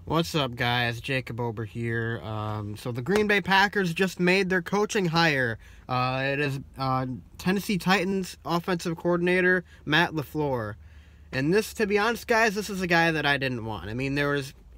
What's up, guys? Jacob Ober here. So the Green Bay Packers just made their coaching hire. It is Tennessee Titans offensive coordinator Matt LaFleur. And this, to be honest, guys, this is a guy that I didn't want. I mean,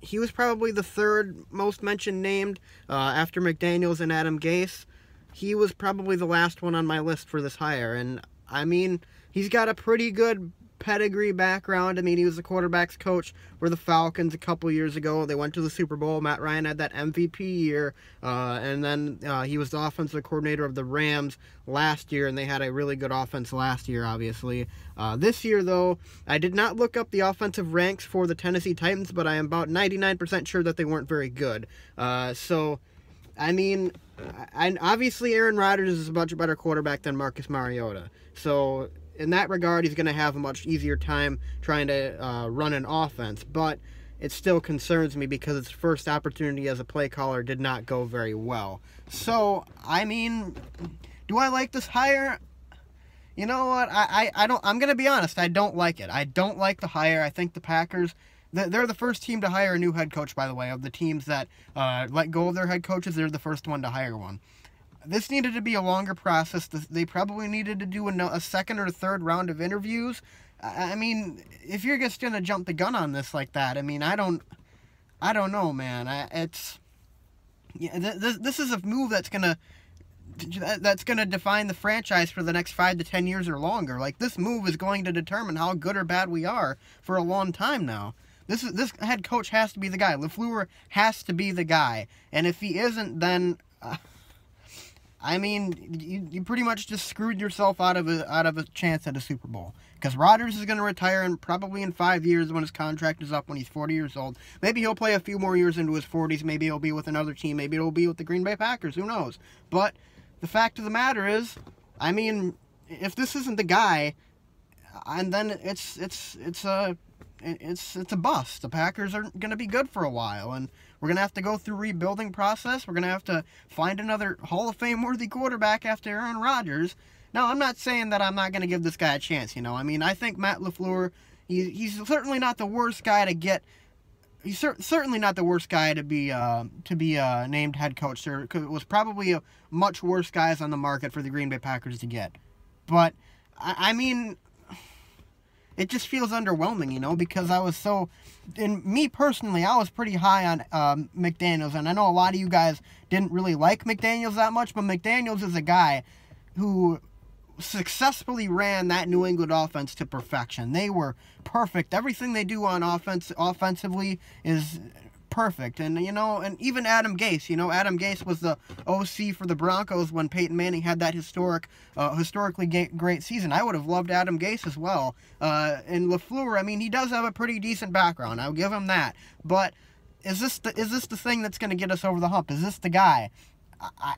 he was probably the third most mentioned named after McDaniels and Adam Gase. He was probably the last one on my list for this hire. And, I mean, he's got a pretty good pedigree background. I mean, he was the quarterback's coach for the Falcons a couple years ago. They went to the Super Bowl. Matt Ryan had that MVP year, and then he was the offensive coordinator of the Rams last year, and they had a really good offense last year, obviously. This year, though, I did not look up the offensive ranks for the Tennessee Titans, but I am about 99% sure that they weren't very good. So, I mean, obviously Aaron Rodgers is a much better quarterback than Marcus Mariota. So, in that regard, he's going to have a much easier time trying to run an offense. But it still concerns me because his first opportunity as a play caller did not go very well. So, I mean, do I like this hire? You know what? I don't. I'm going to be honest. I don't like it. I don't like the hire. I think the Packers, they're the first team to hire a new head coach, by the way. Of the teams that let go of their head coaches, they're the first one to hire one. This needed to be a longer process. They probably needed to do a second or third round of interviews. I mean, if you're just going to jump the gun on this like that, I mean, I don't know, man. This is a move that's going to define the franchise for the next 5 to 10 years or longer. Like, this move is going to determine how good or bad we are for a long time now. This head coach has to be the guy. LaFleur has to be the guy. And if he isn't, then I mean, you pretty much just screwed yourself out of a chance at a Super Bowl. Because Rodgers is going to retire probably in 5 years when his contract is up when he's 40 years old. Maybe he'll play a few more years into his 40s. Maybe he'll be with another team. Maybe he'll be with the Green Bay Packers. Who knows? But the fact of the matter is, I mean, if this isn't the guy, and then it's a bust. The Packers aren't going to be good for a while, and we're going to have to go through a rebuilding process. We're going to have to find another Hall of Fame-worthy quarterback after Aaron Rodgers. Now, I'm not saying that I'm not going to give this guy a chance, you know. I mean, I think Matt LaFleur, he's certainly not the worst guy to get. He's certainly not the worst guy to be named head coach. There was probably a much worse guys on the market for the Green Bay Packers to get. But, I mean, it just feels underwhelming, you know, because I was so, and me personally, I was pretty high on McDaniels, and I know a lot of you guys didn't really like McDaniels that much, but McDaniels is a guy who successfully ran that New England offense to perfection. They were perfect. Everything they do on offensively is perfect. And, you know, and even Adam Gase, you know, Adam Gase was the OC for the Broncos when Peyton Manning had that historically great season. I would have loved Adam Gase as well. And LaFleur, I mean, he does have a pretty decent background. I'll give him that. But is this the thing that's going to get us over the hump? Is this the guy?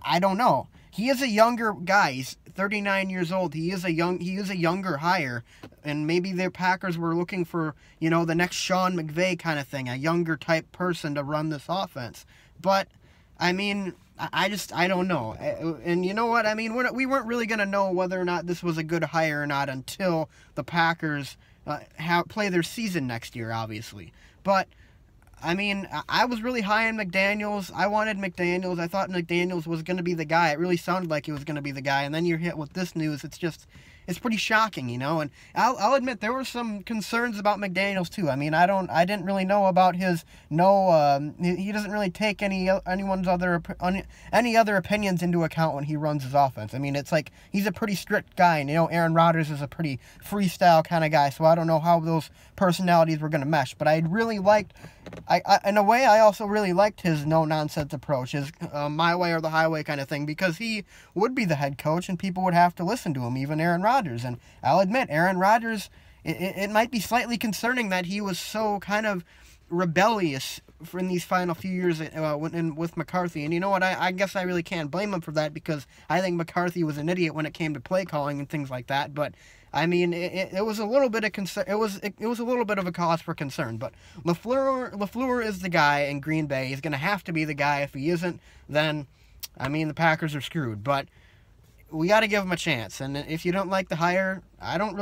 I don't know. He is a younger guy. He's 39 years old. He is a younger hire, and maybe the Packers were looking for, you know, the next Sean McVay kind of thing, a younger type person to run this offense. But I mean, I don't know. And you know what? I mean, we weren't really going to know whether or not this was a good hire or not until the Packers play their season next year, obviously. But I mean, I was really high on McDaniels. I wanted McDaniels. I thought McDaniels was going to be the guy. It really sounded like he was going to be the guy. And then you're hit with this news. It's pretty shocking, you know. And I'll admit there were some concerns about McDaniels too. I mean, I didn't really know about he doesn't really take any other opinions into account when he runs his offense. I mean, it's like he's a pretty strict guy, and you know, Aaron Rodgers is a pretty freestyle kind of guy. So I don't know how those personalities were going to mesh. But I really liked. In a way, I also really liked his no-nonsense approach, his my way or the highway kind of thing, because he would be the head coach and people would have to listen to him, even Aaron Rodgers. And I'll admit, Aaron Rodgers, it might be slightly concerning that he was so kind of rebellious in these final few years with McCarthy. And you know what? I guess I really can't blame him for that, because I think McCarthy was an idiot when it came to play calling and things like that. But I mean, it was a little bit of concern. It was a little bit of a cause for concern. But LaFleur is the guy in Green Bay. He's going to have to be the guy. If he isn't, then I mean, the Packers are screwed. But we got to give him a chance. And if you don't like the hire, I don't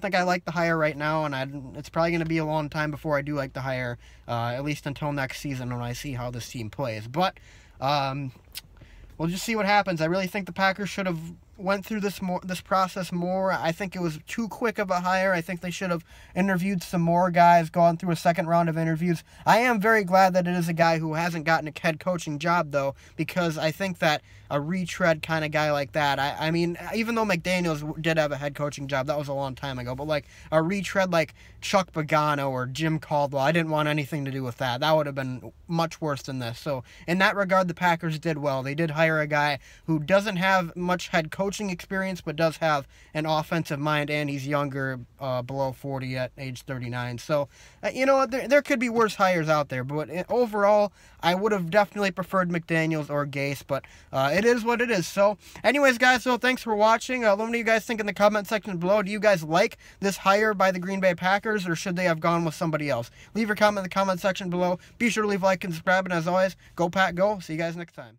think I like the hire right now, and it's probably going to be a long time before I do like the hire, at least until next season when I see how this team plays. But we'll just see what happens. I really think the Packers should have went through this process more. I think it was too quick of a hire. I think they should have interviewed some more guys, gone through a second round of interviews. I am very glad that it is a guy who hasn't gotten a head coaching job, though, because I think that a retread kind of guy like that, I mean, even though McDaniels did have a head coaching job, that was a long time ago, but like a retread like Chuck Pagano or Jim Caldwell, I didn't want anything to do with that. That would have been much worse than this. So in that regard, the Packers did well. They did hire a guy who doesn't have much head coaching experience, but does have an offensive mind, and he's younger, below 40 at age 39. So, you know, there could be worse hires out there, but overall, I would have definitely preferred McDaniels or Gase, but it is what it is. So, anyways, guys, so thanks for watching. Let me know what you guys think in the comment section below. Do you guys like this hire by the Green Bay Packers, or should they have gone with somebody else? Leave your comment in the comment section below. Be sure to leave a like and subscribe, and as always, go Pack, go. See you guys next time.